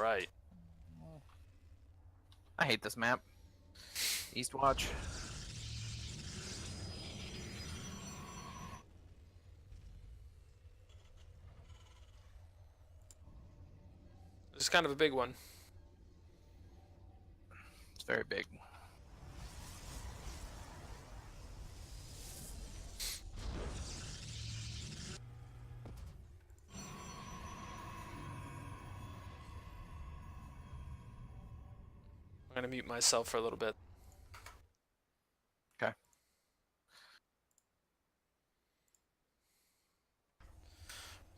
Alright. I hate this map. Eastwatch. This is kind of a big one. It's very big. I'm gonna mute myself for a little bit. Okay.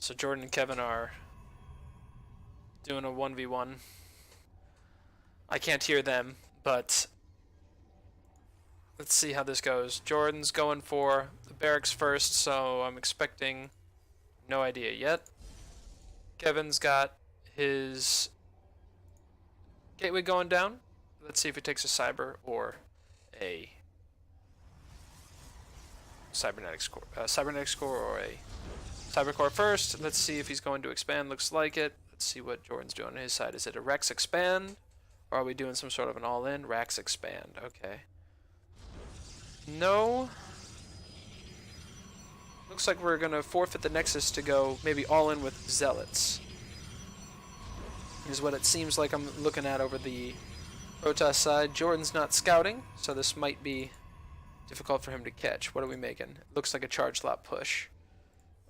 So Jordan and Kevin are doing a 1v1. I can't hear them, but let's see how this goes. Jordan's going for the barracks first, so I'm expecting no idea yet. Kevin's got his gateway going down. Let's see if he takes a cyber or a cybernetics core or a cyber core first. Let's see if he's going to expand. Looks like it. Let's see what Jordan's doing on his side. Is it a Rex expand? Or are we doing some sort of an all-in? Rax expand. Okay. No. Looks like we're going to forfeit the Nexus to go maybe all-in with Zealots. Is what it seems like I'm looking at over the Protoss side. Jordan's not scouting, so this might be difficult for him to catch. What are we making? Looks like a charge lot push.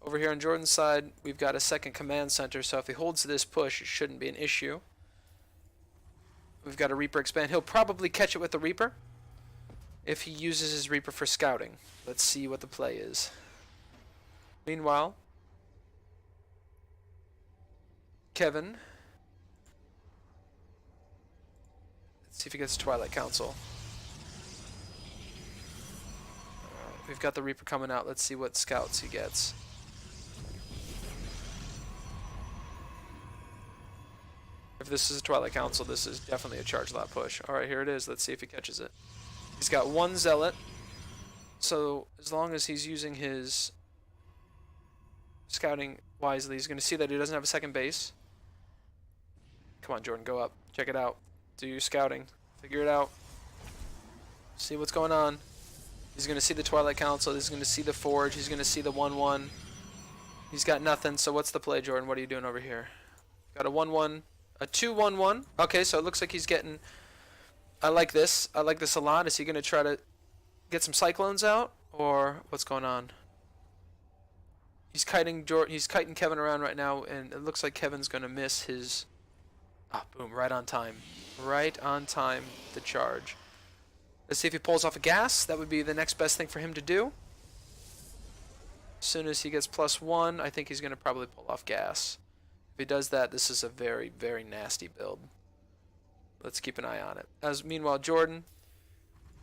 Over here on Jordan's side, we've got a second command center, so if he holds this push, it shouldn't be an issue. We've got a Reaper expand. He'll probably catch it with the Reaper if he uses his Reaper for scouting. Let's see what the play is. Meanwhile, Kevin. Let's see if he gets Twilight Council. We've got the Reaper coming out. Let's see what scouts he gets. If this is a Twilight Council, this is definitely a charge lot push. Alright, here it is. Let's see if he catches it. He's got one Zealot. So, as long as he's using his scouting wisely, he's going to see that he doesn't have a second base. Come on, Jordan, go up. Check it out. Do your scouting. Figure it out. See what's going on. He's going to see the Twilight Council. He's going to see the Forge. He's going to see the 1-1. He's got nothing. So what's the play, Jordan? What are you doing over here? Got a 1-1. A 2-1-1. Okay, so it looks like he's getting... I like this. I like this a lot. Is he going to try to get some Cyclones out? Or what's going on? He's kiting Kevin around right now, and it looks like Kevin's going to miss his... Ah, boom, right on time. Right on time, the charge. Let's see if he pulls off a gas. That would be the next best thing for him to do. As soon as he gets +1, I think he's going to probably pull off gas. If he does that, this is a very, very nasty build. Let's keep an eye on it. Meanwhile, Jordan,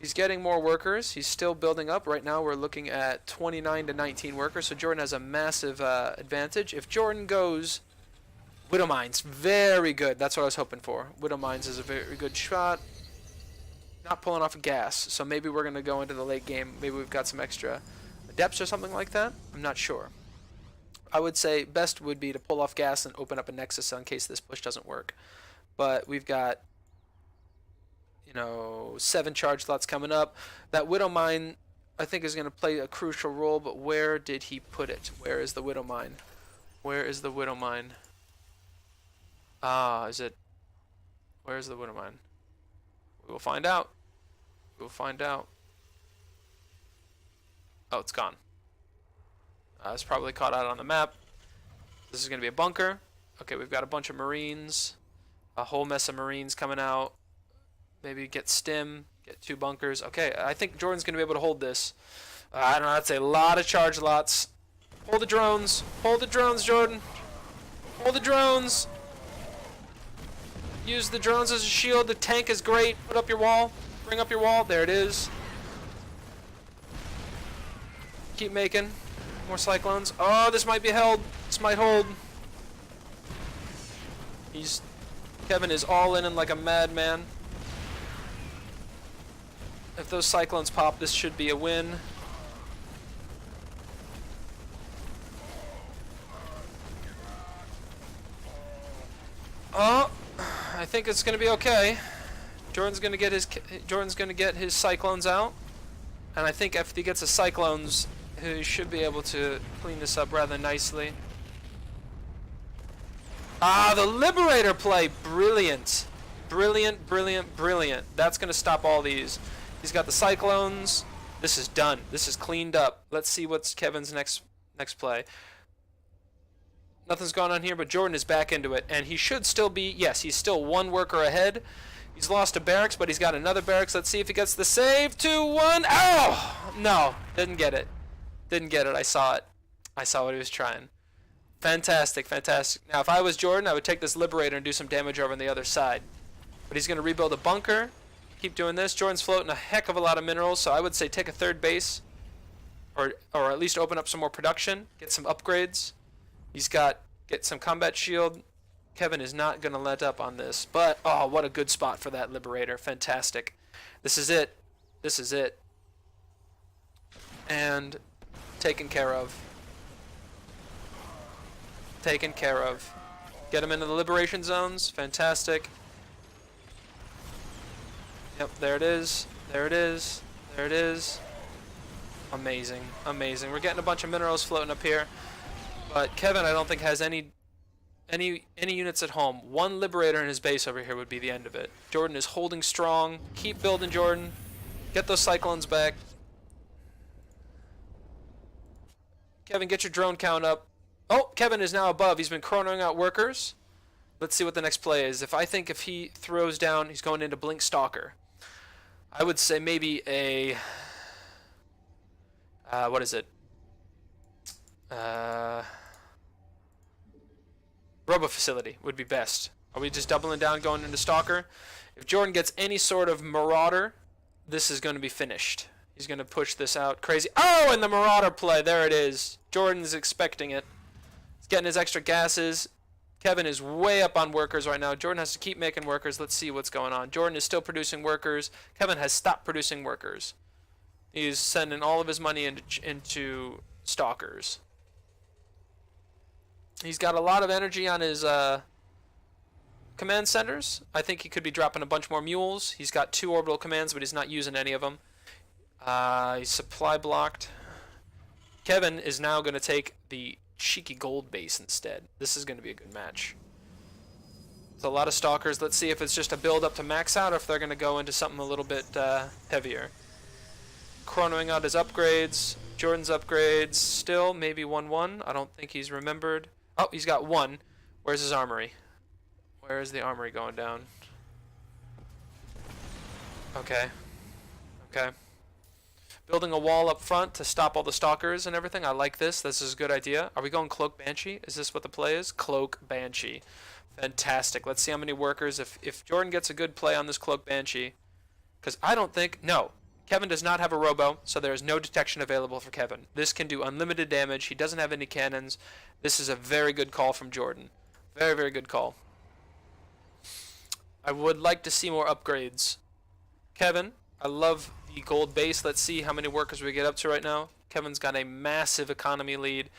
he's getting more workers. He's still building up. Right now, we're looking at 29 to 19 workers, so Jordan has a massive advantage. If Jordan goes Widow Mines, very good. That's what I was hoping for. Widow Mines is a very good shot. Not pulling off a gas, so maybe we're going to go into the late game. Maybe we've got some extra depths or something like that. I'm not sure. I would say best would be to pull off gas and open up a Nexus in case this push doesn't work. But we've got, 7 charge slots coming up. That Widow Mine, I think, is going to play a crucial role, but where did he put it? Where is the Widow Mine? Where is the Widow Mine? Where is the Widow Mine? We will find out. We will find out. Oh, it's gone. It's probably caught out on the map. This is going to be a bunker. Okay, we've got a bunch of Marines. A whole mess of Marines coming out. Maybe get Stim. Get 2 bunkers. Okay, I think Jordan's going to be able to hold this. I don't know. That's a lot of charge lots. Pull the drones. Pull the drones, Jordan. Pull the drones. Use the drones as a shield. The tank is great. Put up your wall. Bring up your wall. There it is. Keep making. More Cyclones. Oh, this might be held. This might hold. Kevin is all in like a madman. If those Cyclones pop, this should be a win. Oh, I think it's gonna be okay. Jordan's gonna get his cyclones out, and I think if he gets his cyclones, he should be able to clean this up rather nicely. Ah, the Liberator play, brilliant, brilliant, brilliant, brilliant. That's gonna stop all these. He's got the cyclones. This is done. This is cleaned up. Let's see what's Kevin's next play. Nothing's going on here, but Jordan is back into it, and he should still be. Yes, he's still one worker ahead. He's lost a barracks, but he's got another barracks. Let's see if he gets the save. 2-1. Oh! No, didn't get it. Didn't get it. I saw it. I saw what he was trying. Fantastic, fantastic. Now, if I was Jordan, I would take this Liberator and do some damage over on the other side. But he's going to rebuild a bunker. Keep doing this. Jordan's floating a heck of a lot of minerals, so I would say take a third base. Or at least open up some more production. Get some upgrades. He's get some combat shield. Kevin is not going to let up on this. But, oh, what a good spot for that Liberator. Fantastic. This is it. This is it. And taken care of. Taken care of. Get him into the liberation zones. Fantastic. Yep, there it is. There it is. There it is. Amazing. Amazing. We're getting a bunch of minerals floating up here. But Kevin, I don't think, has any units at home. One Liberator in his base over here would be the end of it. Jordan is holding strong. Keep building, Jordan. Get those cyclones back. Kevin, get your drone count up. Oh, Kevin is now above. He's been chronoing out workers. Let's see what the next play is. If he throws down, he's going into Blink Stalker. I would say maybe a... what is it? Robo Facility would be best. Are we just doubling down going into Stalker? If Jordan gets any sort of Marauder, this is going to be finished. He's going to push this out crazy. Oh, and the Marauder play. There it is. Jordan's expecting it. He's getting his extra gases. Kevin is way up on workers right now. Jordan has to keep making workers. Let's see what's going on. Jordan is still producing workers. Kevin has stopped producing workers. He's sending all of his money into Stalkers. He's got a lot of energy on his command centers. I think he could be dropping a bunch more mules. He's got 2 orbital commands, but he's not using any of them. He's supply blocked. Kevin is now going to take the cheeky gold base instead. This is going to be a good match. There's a lot of Stalkers. Let's see if it's just a build up to max out or if they're going to go into something a little bit heavier. Chronoing out his upgrades. Jordan's upgrades still maybe 1-1. I don't think he's remembered. Oh, he's got 1. Where's his armory? Where is the armory going down? Okay. Okay. Building a wall up front to stop all the Stalkers and everything. I like this. This is a good idea. Are we going Cloak Banshee? Is this what the play is? Cloak Banshee. Fantastic. Let's see how many workers. If Jordan gets a good play on this Cloak Banshee. Because I don't think... No. Kevin does not have a robo, so there is no detection available for Kevin. This can do unlimited damage. He doesn't have any cannons. This is a very good call from Jordan. Very, very good call. I would like to see more upgrades. Kevin, I love the gold base. Let's see how many workers we get up to right now. Kevin's got a massive economy lead.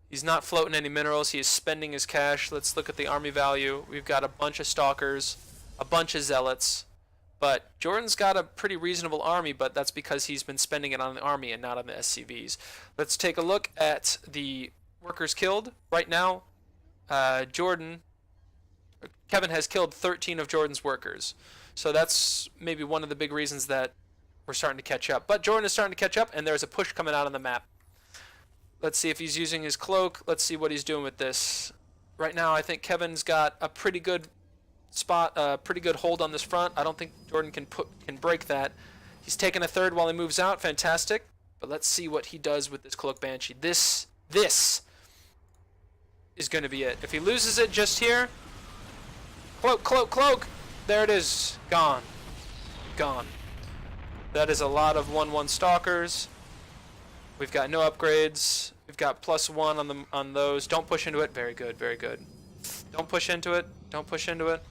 He's not floating any minerals. He is spending his cash. Let's look at the army value. We've got a bunch of Stalkers, a bunch of Zealots. But Jordan's got a pretty reasonable army, but that's because he's been spending it on the army and not on the SCVs. Let's take a look at the workers killed. Right now, Kevin has killed 13 of Jordan's workers. So that's maybe one of the big reasons that we're starting to catch up. But Jordan is starting to catch up, and there's a push coming out on the map. Let's see if he's using his cloak. Let's see what he's doing with this. Right now, I think Kevin's got a pretty good spot, pretty good hold on this front. I don't think Jordan can break that. He's taking a third while he moves out. Fantastic. But let's see what he does with this Cloak Banshee. This is going to be it. If he loses it just here, cloak, cloak, cloak. There it is. Gone. Gone. That is a lot of 1-1 Stalkers. We've got no upgrades. We've got +1 on those. Don't push into it. Very good. Very good. Don't push into it. Don't push into it.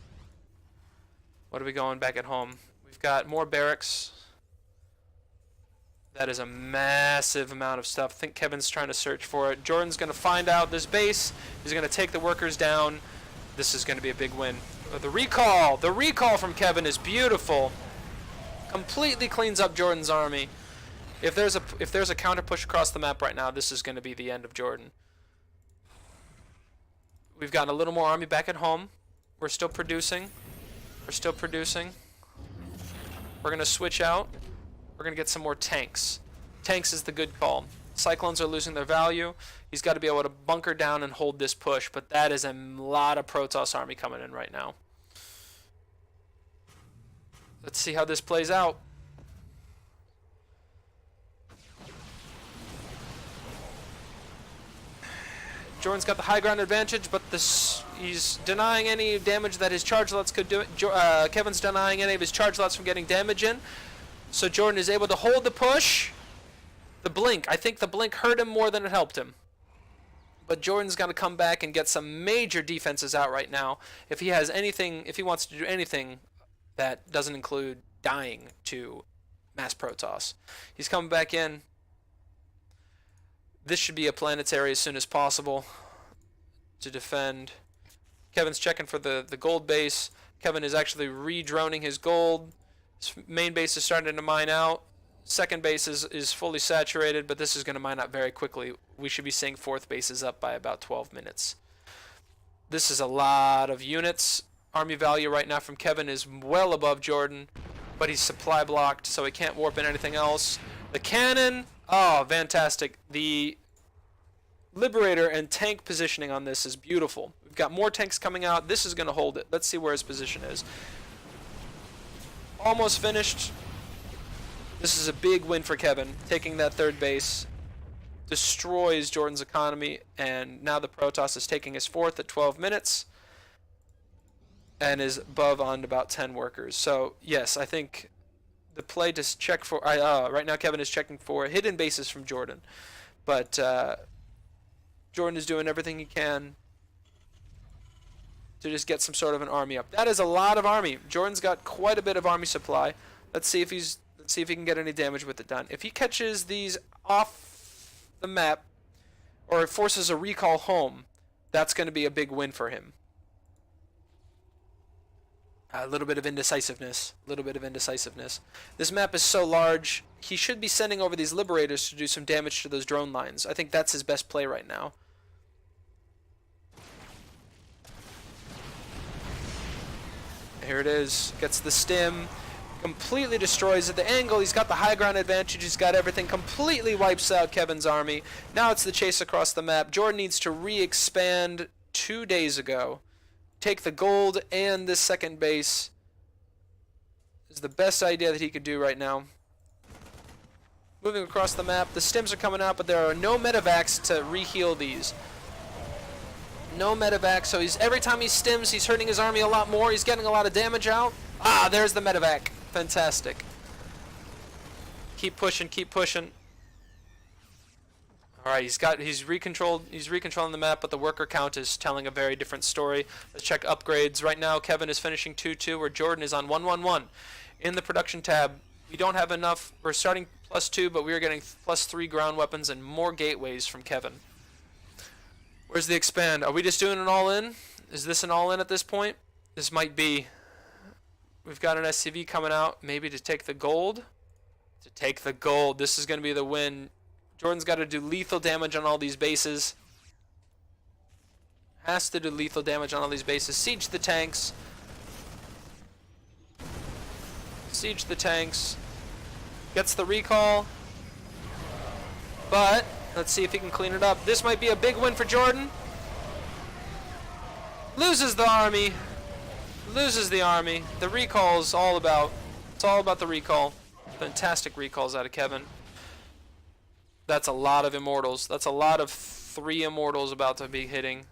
What are we going back at home? We've got more barracks. That is a massive amount of stuff. I think Kevin's trying to search for it. Jordan's going to find out this base. He's going to take the workers down. This is going to be a big win. The recall! The recall from Kevin is beautiful. Completely cleans up Jordan's army. If there's a counter push across the map right now, this is going to be the end of Jordan. We've got a little more army back at home. We're still producing. We're still producing. We're going to switch out. We're going to get some more tanks. Tanks is the good call. Cyclones are losing their value. He's got to be able to bunker down and hold this push, but that is a lot of Protoss army coming in right now. Let's see how this plays out. Jordan's got the high ground advantage, but he's denying any damage that his charge lots could do. Kevin's denying any of his charge lots from getting damage in. So Jordan is able to hold the push. The blink. I think the blink hurt him more than it helped him. But Jordan's got to come back and get some major defenses out right now. If he has anything, if he wants to do anything that doesn't include dying to mass Protoss. He's coming back in. This should be a planetary as soon as possible to defend. Kevin's checking for the gold base. Kevin is actually re-droning his gold. His main base is starting to mine out. Second base is fully saturated, but this is going to mine out very quickly. We should be seeing fourth bases up by about 12 minutes. This is a lot of units. Army value right now from Kevin is well above Jordan, but he's supply blocked, so he can't warp in anything else. The cannon, oh, fantastic. The Liberator and tank positioning on this is beautiful. We've got more tanks coming out. This is going to hold it. Let's see where his position is. Almost finished. This is a big win for Kevin. Taking that third base destroys Jordan's economy, and now the Protoss is taking his fourth at 12 minutes and is above on about 10 workers. So, yes, I think the play to check for... right now Kevin is checking for hidden bases from Jordan. But Jordan is doing everything he can to just get some sort of an army up. That is a lot of army. Jordan's got quite a bit of army supply. Let's see if he can get any damage with it done. If he catches these off the map or forces a recall home, that's going to be a big win for him. A little bit of indecisiveness. A little bit of indecisiveness. This map is so large, he should be sending over these Liberators to do some damage to those drone lines. I think that's his best play right now. Here it is. Gets the stim. Completely destroys it. The angle, he's got the high ground advantage. He's got everything. Completely wipes out Kevin's army. Now it's the chase across the map. Jordan needs to re-expand 2 days ago. Take the gold and this second base is the best idea that he could do right now. Moving across the map, the stims are coming out, but there are no medevacs to re-heal these. No medevac, so every time he stims, he's hurting his army a lot more. He's getting a lot of damage out. Ah, there's the medevac. Fantastic. Keep pushing, keep pushing. All right, he's recontrolling the map, but the worker count is telling a very different story. Let's check upgrades. Right now, Kevin is finishing 2-2, where Jordan is on 1-1-1. In the production tab, we don't have enough. We're starting +2, but we are getting +3 ground weapons and more gateways from Kevin. Where's the expand? Are we just doing an all-in? Is this an all-in at this point? This might be. We've got an SCV coming out, maybe to take the gold. To take the gold. This is going to be the win. Jordan's got to do lethal damage on all these bases. Has to do lethal damage on all these bases. Siege the tanks. Siege the tanks. Gets the recall. But let's see if he can clean it up. This might be a big win for Jordan. Loses the army. Loses the army. The recall is all about. It's all about the recall. Fantastic recalls out of Kevin. That's a lot of immortals. That's a lot of 3 immortals about to be hitting.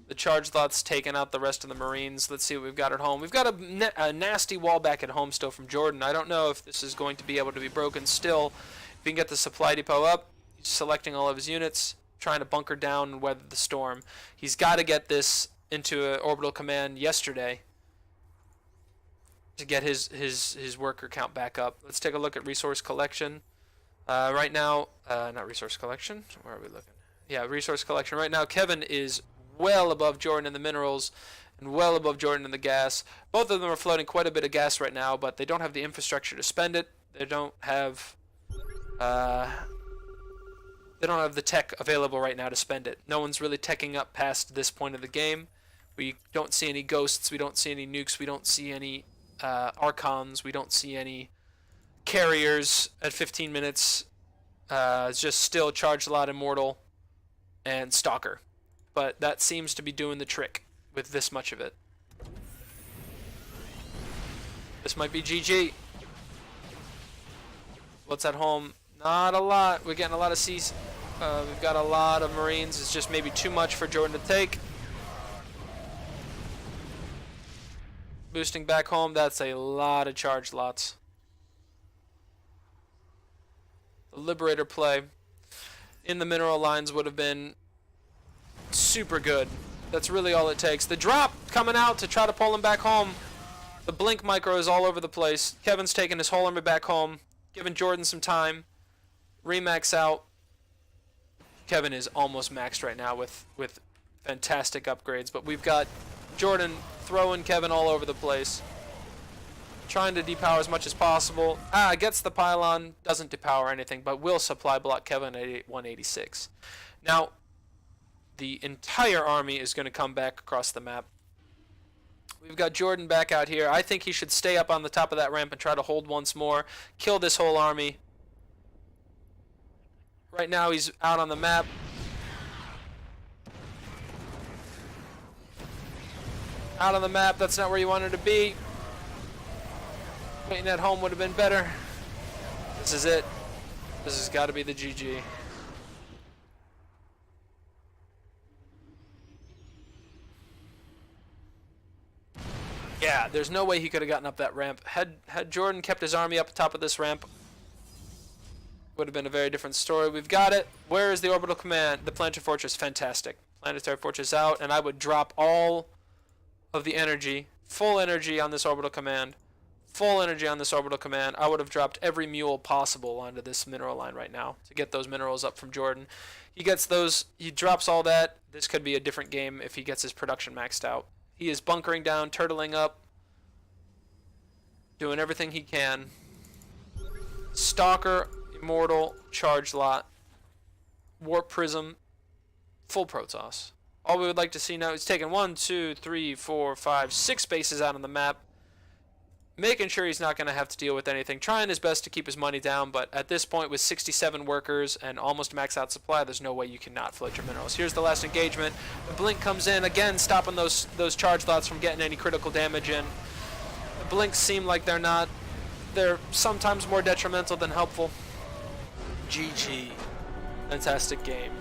The charge lot's taking out the rest of the Marines. Let's see what we've got at home. We've got a nasty wall back at home still from Jordan. I don't know if this is going to be able to be broken still. If he can get the supply depot up, he's selecting all of his units, trying to bunker down and weather the storm. He's got to get this into an orbital command yesterday to get his worker count back up. Let's take a look at resource collection. Right now, not resource collection. Where are we looking? Yeah, resource collection. Right now, Kevin is well above Jordan in the minerals and well above Jordan in the gas. Both of them are floating quite a bit of gas right now, but they don't have the infrastructure to spend it. They don't have the tech available right now to spend it. No one's really teching up past this point of the game. We don't see any ghosts. We don't see any nukes. We don't see any archons. We don't see any carriers at 15 minutes. It's just still Charged Lot, Immortal, and Stalker. But that seems to be doing the trick with this much of it. This might be GG. What's at home? Not a lot. We're getting a lot of C's. We've got a lot of Marines. It's just maybe too much for Jordan to take. Boosting back home. That's a lot of Charged Lots. The Liberator play in the mineral lines would have been super good. That's really all it takes. The drop coming out to try to pull him back home. The blink micro is all over the place. Kevin's taking his whole army back home, giving Jordan some time. Remax out. Kevin is almost maxed right now with fantastic upgrades, but we've got Jordan throwing Kevin all over the place. Trying to depower as much as possible. Gets the pylon, doesn't depower anything, but will supply block Kevin at 186. Now, the entire army is going to come back across the map. We've got Jordan back out here. I think he should stay up on the top of that ramp and try to hold once more. Kill this whole army. Right now he's out on the map. Out on the map, that's not where you wanted to be. Waiting at home would have been better. This is it. This has got to be the GG. Yeah, there's no way he could have gotten up that ramp. Had Jordan kept his army up top of this ramp, would have been a very different story. We've got it. Where is the orbital command? The planetary fortress, fantastic. Planetary fortress out, and I would drop all of the energy, full energy on this orbital command. Full energy on this orbital command. I would have dropped every mule possible onto this mineral line right now to get those minerals up from Jordan. He gets those, he drops all that. This could be a different game if he gets his production maxed out. He is bunkering down, turtling up, doing everything he can. Stalker, Immortal, Charged Lot, Warp Prism, full Protoss. All we would like to see now is taking 1, 2, 3, 4, 5, 6 bases out on the map. Making sure he's not going to have to deal with anything. Trying his best to keep his money down, but at this point with 67 workers and almost max out supply, there's no way you cannot float your minerals. Here's the last engagement. The blink comes in, again stopping those Charged Lots from getting any critical damage in. The blinks seem like they're sometimes more detrimental than helpful. GG. Fantastic game.